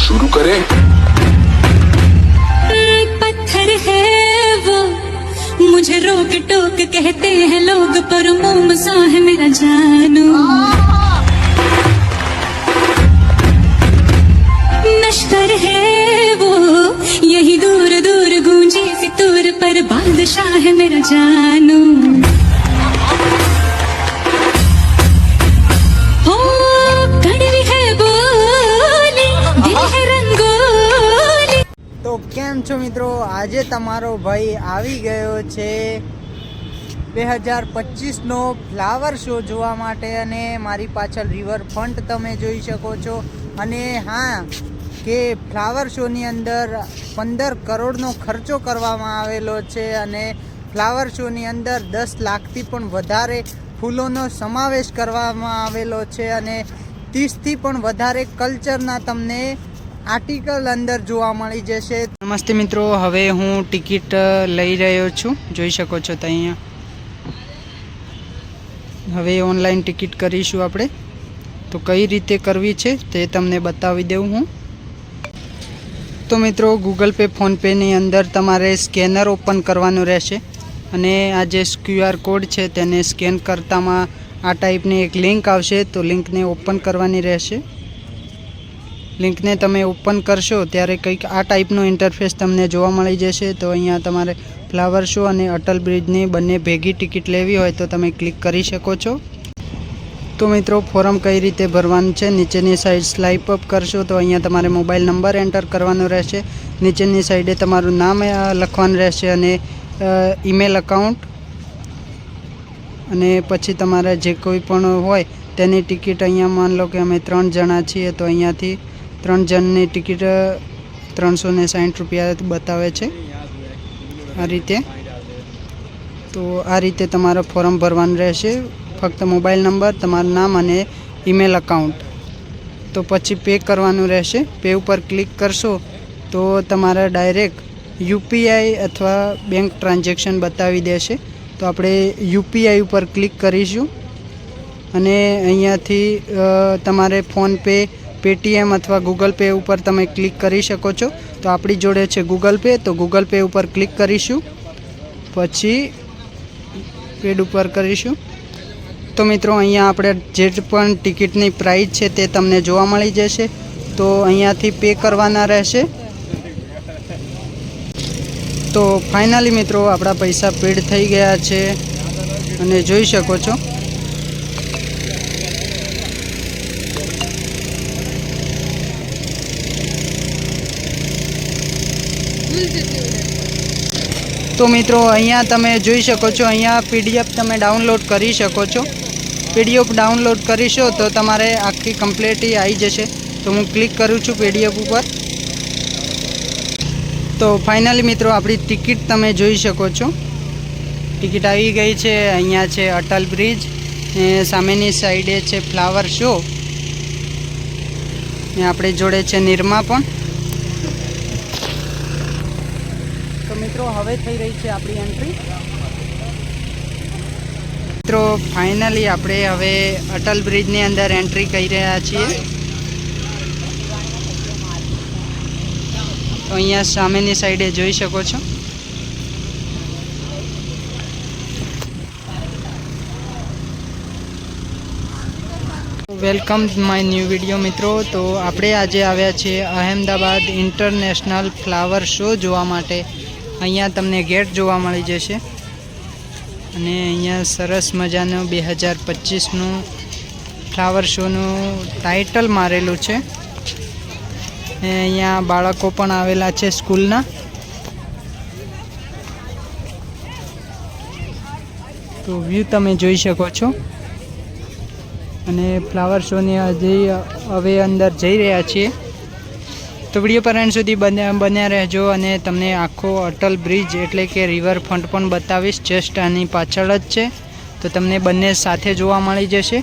शुरू करें। पत्थर है वो, मुझे रोक टोक कहते हैं लोग, पर मोम सा है मेरा जानू। नश्तर है वो, यही दूर दूर गूंजी फितूर, पर बादशाह है मेरा जानू। हो कड़वी है बोली, दिल है रंगोली। તો કેમ છો મિત્રો, આજે તમારો ભાઈ આવી ગયો છે 2025નો ફ્લાવર શો જોવા માટે અને મારી પાછળ રિવરફ્રન્ટ તમે જોઈ શકો છો। અને હા કે ફ્લાવર શોની અંદર 15 કરોડનો ખર્ચો કરવામાં આવેલો છે અને ફ્લાવર શોની અંદર 10 લાખથી પણ વધારે ફૂલોનો સમાવેશ કરવામાં આવેલો છે અને 30થી પણ વધારે કલ્ચરના તમને આર્ટિકલ અંદર જોવા મળી જશે। નમસ્તે મિત્રો, હવે હું ટિકિટ લઈ રહ્યો છું, જોઈ શકો છો તો અહીંયા હવે ઓનલાઈન ટિકિટ કરીશું આપણે। તો કઈ રીતે કરવી છે તે તમને બતાવી દઉં હું। તો મિત્રો ગૂગલ પે ફોનપેની અંદર તમારે સ્કેનર ઓપન કરવાનું રહેશે અને આ જે QR કોડ છે તેને સ્કેન કરતામાં આ ટાઈપની એક લિંક આવશે, તો લિંકને ઓપન કરવાની રહેશે। લિંકને તમે ઓપન કરશો ત્યારે કંઈક આ ટાઈપનું ઇન્ટરફેસ તમને જોવા મળી જશે। તો અહીંયા તમારે ફ્લાવર શો અને અટલ બ્રિજની બંને ભેગી ટિકિટ લેવી હોય તો તમે ક્લિક કરી શકો છો। તો મિત્રો ફોર્મ કઈ રીતે ભરવાનું છે, નીચેની સાઈડ સ્લાઇપ અપ કરશો તો અહીંયા તમારે મોબાઈલ નંબર એન્ટર કરવાનો રહેશે, નીચેની સાઈડે તમારું નામ લખવાનું રહેશે અને ઈમેલ અકાઉન્ટ, અને પછી તમારે જે કોઈ પણ હોય તેની ટિકિટ અહીંયા માન લો કે અમે 3 જણા છીએ તો અહીંયાથી 3 જણની ટિકિટ 360 રૂપિયા બતાવે છે આ રીતે। તો આ રીતે તમારે ફોર્મ ભરવાનું રહેશે, ફક્ત મોબાઈલ નંબર, તમારું નામ અને ઈમેલ અકાઉન્ટ। તો પછી પે કરવાનું રહેશે, પે ઉપર ક્લિક કરશો તો તમારે ડાયરેક્ટ યુપીઆઈ અથવા બેંક ટ્રાન્ઝેક્શન બતાવી દેશે। તો આપણે યુપીઆઈ ઉપર ક્લિક કરીશું અને અહીંયાથી તમારે ફોનપે, પેટીએમ અથવા ગૂગલ પે ઉપર તમે ક્લિક કરી શકો છો। તો આપણી જોડે છે ગૂગલ પે, તો ગૂગલ પે ઉપર ક્લિક કરીશું, પછી પેડ ઉપર કરીશું। તો મિત્રો અહીંયા આપણે જે પણ ટિકિટની પ્રાઇસ છે તે તમને જોવા મળી જશે। તો અહીંયાથી પે કરવાના રહેશે। તો ફાઇનલી મિત્રો આપણા પૈસા પેડ થઈ ગયા છે અને જોઈ શકો છો। તો મિત્રો અહીંયા તમે જોઈ શકો છો, અહીંયા PDF તમે ડાઉનલોડ કરી શકો છો। PDF ડાઉનલોડ કરીશો તો તમારે આખી કમ્પ્લીટી આવી જશે। તો હું ક્લિક કરું છું PDF ઉપર। તો ફાઇનલી મિત્રો આપણી ટિકિટ તમે જોઈ શકો છો, ટિકિટ આવી ગઈ છે। અહીંયા છે અટલ બ્રિજ, સામેની સાઈડે છે ફ્લાવર શો, ને આપણી જોડે છે નિરમા પણ। તો મિત્રો હવે થઈ રહી છે આપણી એન્ટ્રી। મિત્રો ફાઇનલી આપણે હવે અટલ બ્રિજની અંદર એન્ટ્રી કરી રહ્યા છીએ। તો અહીંયા સામેની સાઈડે જોઈ શકો છો। વેલકમ માય ન્યૂ વિડીયો મિત્રો। તો આપણે આજે આવ્યા છીએ અહેમદાબાદ ઇન્ટરનેશનલ ફ્લાવર શો જોવા માટે। અહીંયા તમને ગેટ જોવા મળી જશે અને અહીંયા સરસ મજાનું 2025નું ફ્લાવર શોનું ટાઇટલ મારેલું છે। અહીંયા બાળકો પણ આવેલા છે સ્કૂલના। તો વ્યૂ તમે જોઈ શકો છો અને ફ્લાવર શોની હવે અંદર જઈ રહ્યા છીએ। તો વિડીયો પર એન્ડ સુધી બન્યા રહેજો અને તમને આખો અટલ બ્રિજ એટલે કે રિવરફ્રન્ટ પણ બતાવીશ, જસ્ટ આની પાછળ જ છે। તો તમને બંને સાથે જોવા મળી જશે।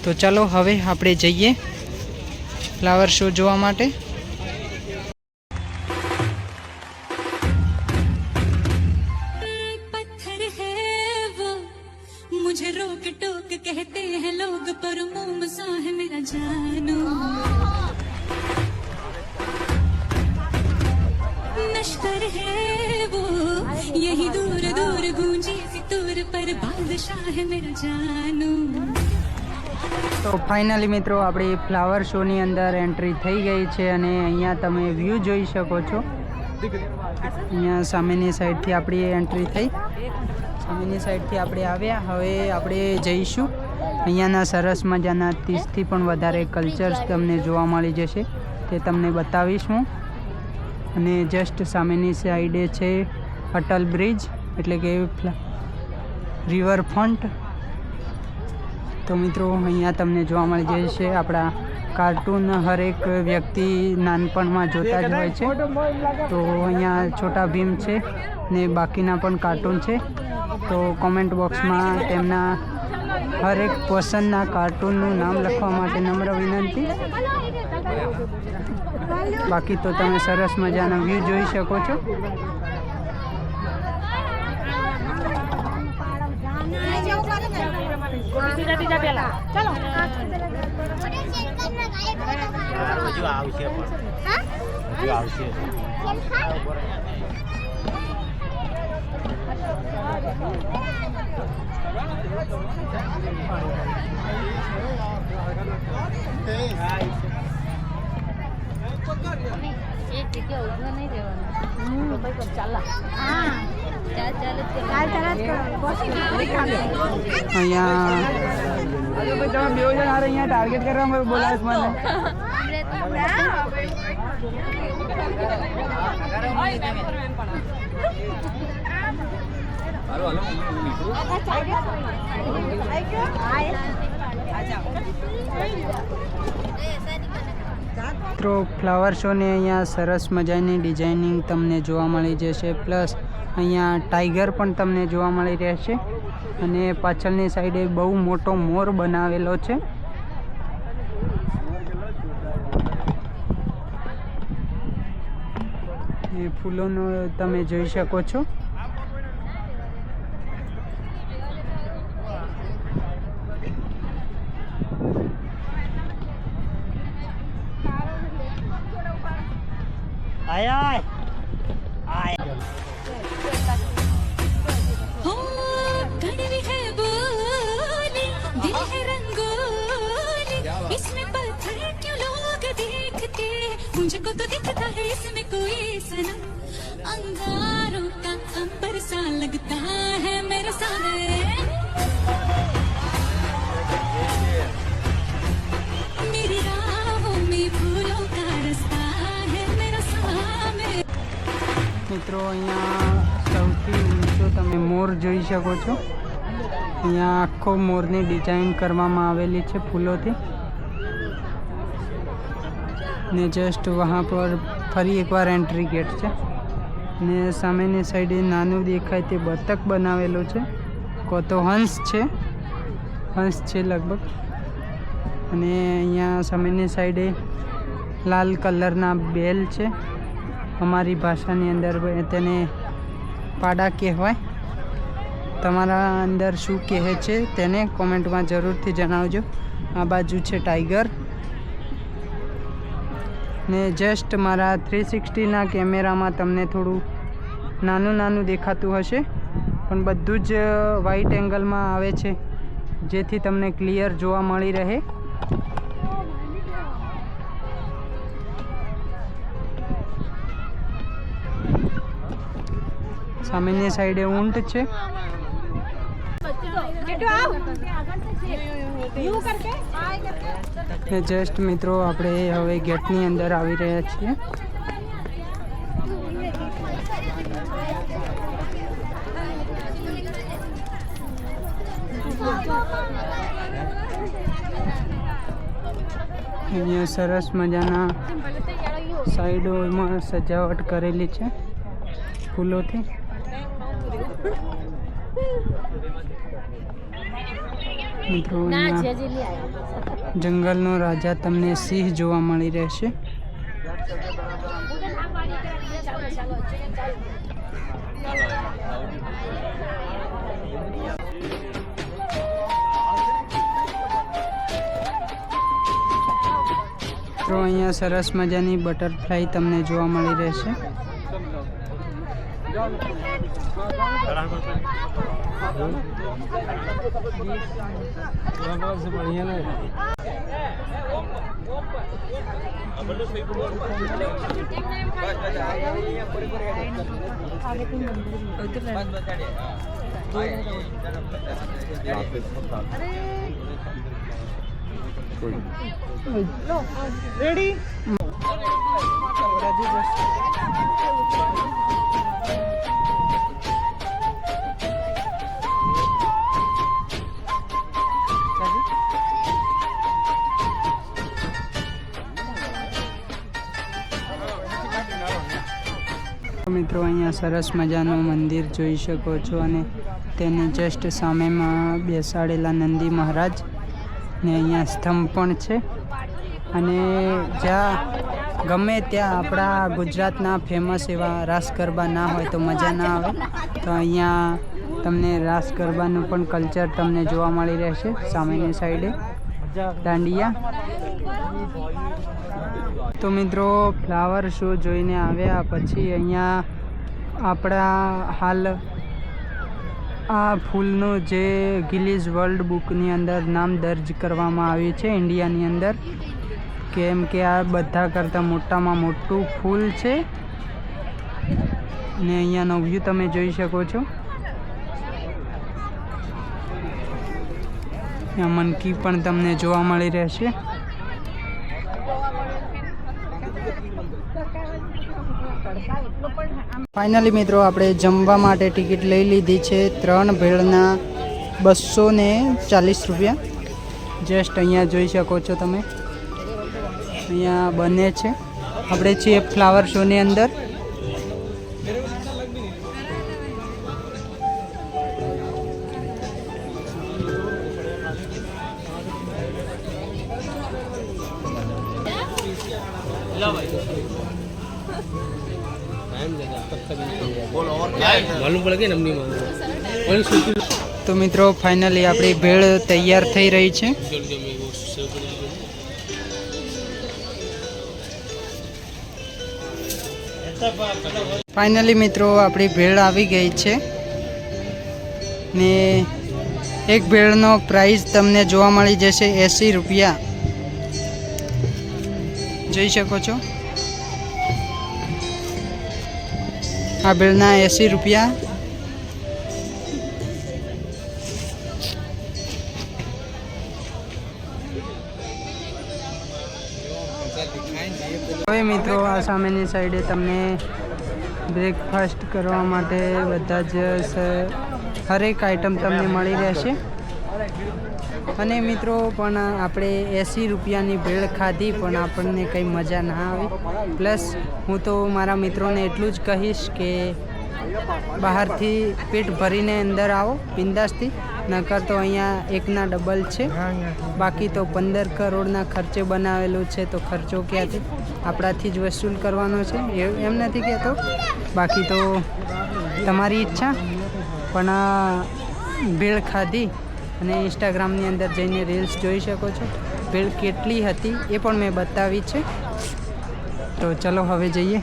તો ચાલો હવે આપણે જઈએ ફ્લાવર શો જોવા માટે। पत्थर है वो, मुझे रोक टोक कहते हैं लोग, पर मोम सा है मेरा जानू। लश्कर है वो यही दूर दूर गूंजे फितूर पर बादशाह है मेरा जानू. તો ફાઇનલી મિત્રો આપણી ફ્લાવર શોની અંદર એન્ટ્રી થઈ ગઈ છે અને અહીંયા તમે વ્યૂ જોઈ શકો છો. અહીંયા સામેની સાઈડથી આપણી એન્ટ્રી થઈ, સામેની સાઈડથી આપણે આવ્યા. હવે આપણે જઈશું. અહીંયાના સરસ મજાના 30થી પણ વધારે કલ્ચર્સ તમને જોવા મળી જશે, તે તમને બતાવીશ હું. અને જસ્ટ સામેની સાઈડે છે અટલ બ્રિજ એટલે કે રિવરફ્રન્ટ. તો મિત્રો અહીંયા તમને જોવા મળી જશે આપણા કાર્ટૂન હરેક વ્યક્તિ નાનપણમાં જોતા જ હોય છે. તો અહીંયા છોટા ભીમ છે ને બાકીના પણ કાર્ટૂન છે. તો કોમેન્ટ બોક્સમાં તેમના હરેક પસંદના કાર્ટૂનનું નામ લખવા માટે નમ્ર વિનંતી. બાકી તો તમે સરસ મજાના વ્યૂ જોઈ શકો છો. એક જગ્યા ઉભા નહીં રહેવાનું. ચાલ અહીંયા ટાર્ગેટ કરવા બોલાવે મને. મિત્રો ફ્લાવર શોને અહીંયા સરસ મજાની ડિઝાઇનિંગ તમને જોવા મળી જશે. પ્લસ અહીંયા ટાઈગર પણ તમને જોવા મળી રહેશે અને પાછળની સાઈડે બહુ મોટો મોર બનાવેલો છે. એ ફૂલોનો તમે જોઈ શકો છો. हो कड़वी है बोली दिल है रंगोली इसमें पत्थर क्यों लोग देखते मुझको तो दिखता है इसमें कोई सनम अंगारों का अंबर सा लगता है मेरे सामने मेरी राहों में फूलों का रास्ता है मेरा सामने. મિત્રો અહીંયા સૌથી ઊંચો તમે મોર જોઈ શકો છો. અહીંયા આખો મોરની ડિઝાઇન કરવામાં આવેલી છે ફૂલોથી. ને જસ્ટ વहाँ પર ફરી એકવાર એન્ટ્રી ગેટ છે ને સામેની સાઈડે નાનું દેખાય તે બતક બનાવેલો છે. કો તો હંસ છે, હંસ છે લગભગ. અને અહીંયા સામેની સાઈડે લાલ કલરના બેલ છે. અમારી ભાષાની અંદર તેને પાડા કહેવાય. તમારા અંદર શું કહે છે તેને કોમેન્ટમાં જરૂરથી જણાવજો. આ બાજુ છે ટાઈગર ને જસ્ટ મારા 360ના કેમેરામાં તમને થોડું નાનું નાનું દેખાતું હશે પણ બધું જ વાઇટ એંગલમાં આવે છે જેથી તમને ક્લિયર જોવા મળી રહે. સામેની સાઈડે ઊંટ છે. જસ્ટ મિત્રો આપણે હવે ગેટની અંદર આવી રહ્યા છીએ. અહીંયા સરસ મજાના સાઈડોમાં સજાવટ કરેલી છે ફૂલોથી. મિત્રો જંગલનો રાજા તમને સિંહ જોવા મળી રહેશે. મિત્રો અહીંયા સરસ મજાની બટરફ્લાય તમને જોવા મળી રહેશે. રેડી મિત્રો અહીંયા સરસ મજાનું મંદિર જોઈ શકો છો અને તેની જસ્ટ સામેમાં બેસાડેલા નંદી મહારાજ ને અહીંયા સ્તંભ પણ છે અને જ્યાં ગમે ત્યાં આપણા ગુજરાતના ફેમસ એવા રાસ ગરબા ના હોય તો મજા ના આવે, તો અહીંયા તમને રાસ ગરબાનું પણ કલ્ચર તમને જોવા મળી રહેશે. સામેની સાઈડે દાંડિયા. તો મિત્રો ફ્લાવર શો જોઈને આવ્યા પછી અહીંયા આપણા હાલ આ ફૂલનું જે ગિનીઝ વર્લ્ડ બુકની અંદર નામ દર્જ કરવામાં આવ્યું છે ઇન્ડિયાની અંદર, કેમ કે આ બધા કરતાં મોટામાં મોટું ફૂલ છે ને અહીંયાનો વ્યૂ તમે જોઈ શકો છો. અહીંયા મનકી પણ તમને જોવા મળી રહેશે. ફાઇનલી મિત્રો આપણે જમવા માટે ટિકિટ લઈ લીધી છે. 3 ભેળના 240 રૂપિયા. જસ્ટ અહીંયા જોઈ શકો છો તમે, અહીંયા બને છે. આપણે છીએ ફ્લાવર શોની અંદર. તો મિત્રો ફાઇનલી આપણી ભેળ તૈયાર થઈ રહી છે. ફાઇનલી મિત્રો આપણી ભેળ આવી ગઈ છે ને એક ભેળનો પ્રાઇસ તમને જોવા મળી જશે 80 રૂપિયા. જોઈ શકો છો આ ભેળના 80 રૂપિયા. હવે મિત્રો આ સામેની સાઈડે તમને બ્રેકફાસ્ટ કરવા માટે બધા જ હરેક આઈટમ તમને મળી રહેશે. અને મિત્રો પણ આપણે 80 રૂપિયાની ભેળ ખાધી પણ આપણને કંઈ મજા ના આવી. પ્લસ હું તો મારા મિત્રોને એટલું જ કહીશ કે બહારથી પેટ ભરીને અંદર આવો બિંદાસથી, નકર તો અહીંયા એકના ડબલ છે. બાકી તો 15 કરોડના ખર્ચે બનાવેલું છે, તો ખર્ચો ક્યાંથી આપણાથી જ વસૂલ કરવાનો છે એમ નથી કહેતો. બાકી તો તમારી ઈચ્છા. પણ ભેળ ખાધી અને ઇન્સ્ટાગ્રામની અંદર જઈને રીલ્સ જોઈ શકો છો. ભેળ કેટલી હતી એ પણ મેં બતાવી છે. તો ચલો હવે જઈએ,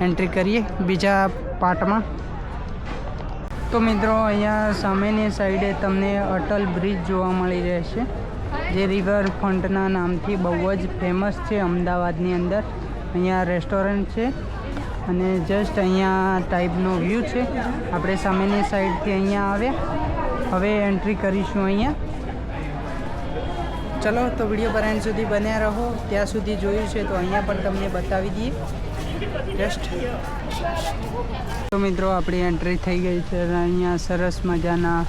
એન્ટ્રી કરીએ બીજા પાર્ટમાં. તો મિત્રો અહીંયા સામેની સાઈડે તમને અટલ બ્રિજ જોવા મળી રહેશે, જે રિવરફ્રન્ટના નામથી બહુ જ ફેમસ છે અમદાવાદની અંદર. અહીંયા રેસ્ટોરન્ટ છે અને જસ્ટ અહીંયા ટાઈપનો વ્યૂ છે. આપણે સામેની સાઈડથી અહીંયા આવ્યા, હવે એન્ટ્રી કરીશું અહીંયા. ચલો તો વિડીયો પર એન્ડ સુધી બન્યા રહો. ત્યાં સુધી જોયું છે તો અહીંયા પણ તમને બતાવી દઈએ જસ્ટ. તો મિત્રો આપણી એન્ટ્રી થઈ ગઈ છે. અહીંયા સરસ મજાના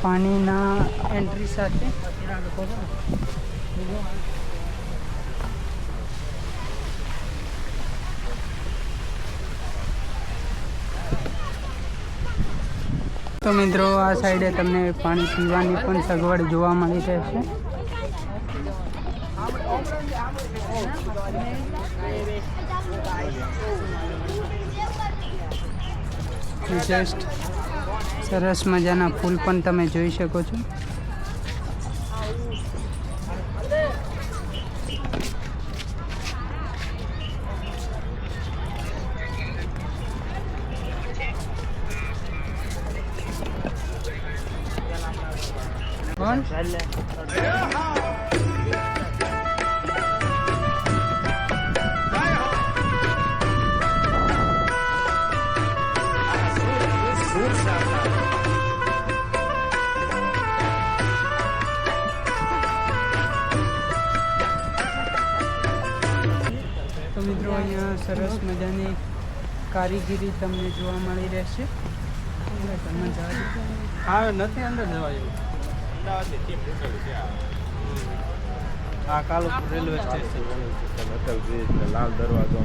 પાણીના એન્ટ્રી સાથે તો મિત્રો આ સાઈડે તમને પાણી પીવાની પણ સગવડ જોવા મળી રહેશે. જસ્ટ સરસ મજાના ફૂલ પણ તમે જોઈ શકો છો. પણ તો મિત્રો અહીંયા સરસ મજાની કારીગીરી તમને જોવા મળી રહેશે. હા નથી અંદર જવાયું. આ Kalupur railway station Atal bridge ને લાલ દરવાજો.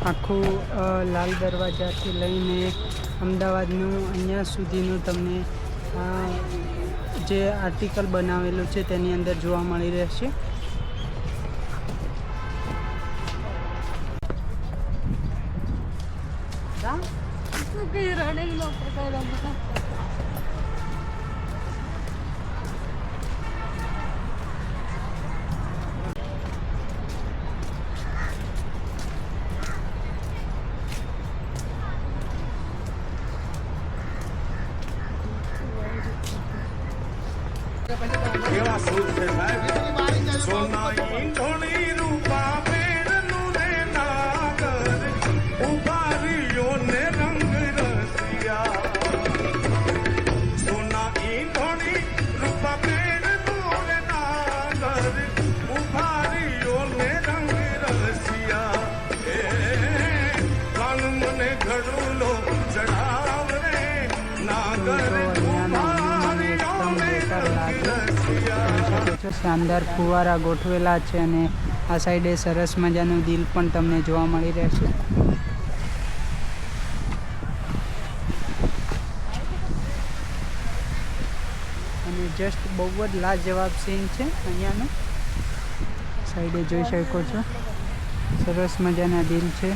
આખું લાલ દરવાજાથી લઈને અમદાવાદનું અહીંયા સુધીનું તમને જે આર્ટિકલ બનાવેલું છે તેની અંદર જોવા મળી રહેશે. કેવા સૂર છે સાહેબ સોનાઈ ધોળી રૂપા પેરનું રે નાગર ઉભારીઓ ને રંગ રસિયા સોનાઈ ધોળી રૂપા પેરનું રે નાગર ઉભારીઓ ને રંગ રસિયા એ કાન મને ઘડુલો ચડાવ રે નાગર શાનદાર ફુવારા ગોઠવેલા છે અને આ સાઈડે સરસ મજાનું દિલ પણ તમને જોવા મળી રહેશે. અને જસ્ટ બહુ જ લાજવાબ સીન છે અહીંયાનો. સાઈડે જોઈ શકો છો સરસ મજાના દિલ છે.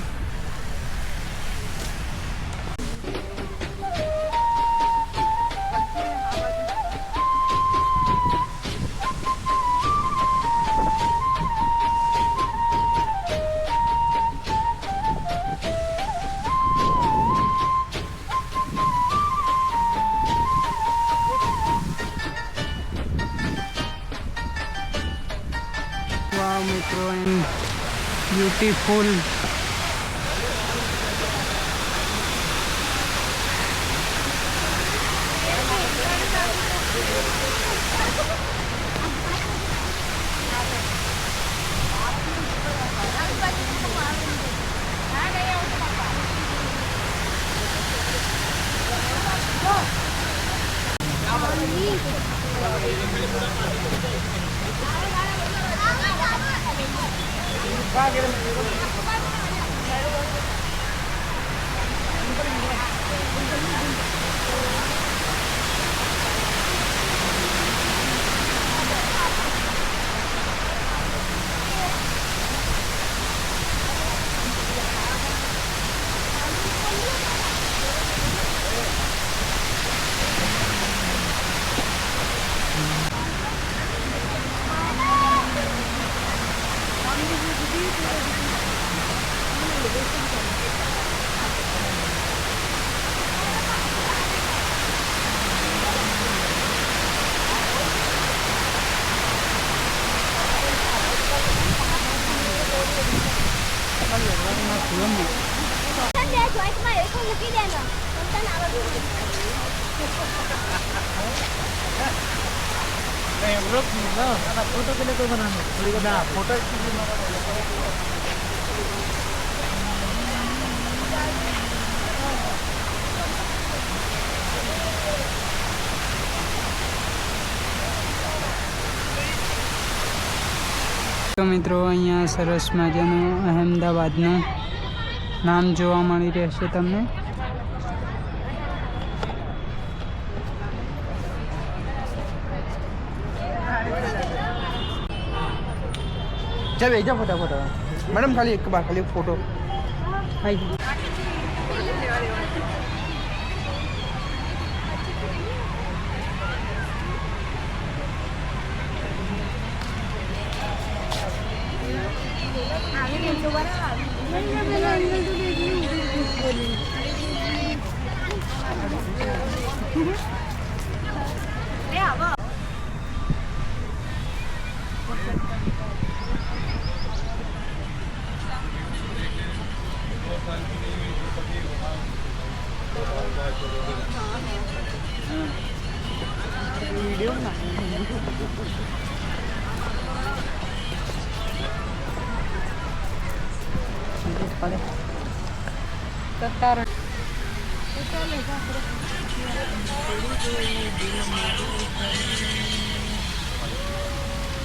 Wow, metro and beautiful. Photo के लिए कोई बनाना फोटो તો મિત્રો અહીંયા સરસ મજાનું અહેમદાબાદનું નામ જોવા મળી રહેશે તમને. चल भेजा फटाफट मैडम खाली एक बार खाली फोटो हाय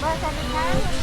બસ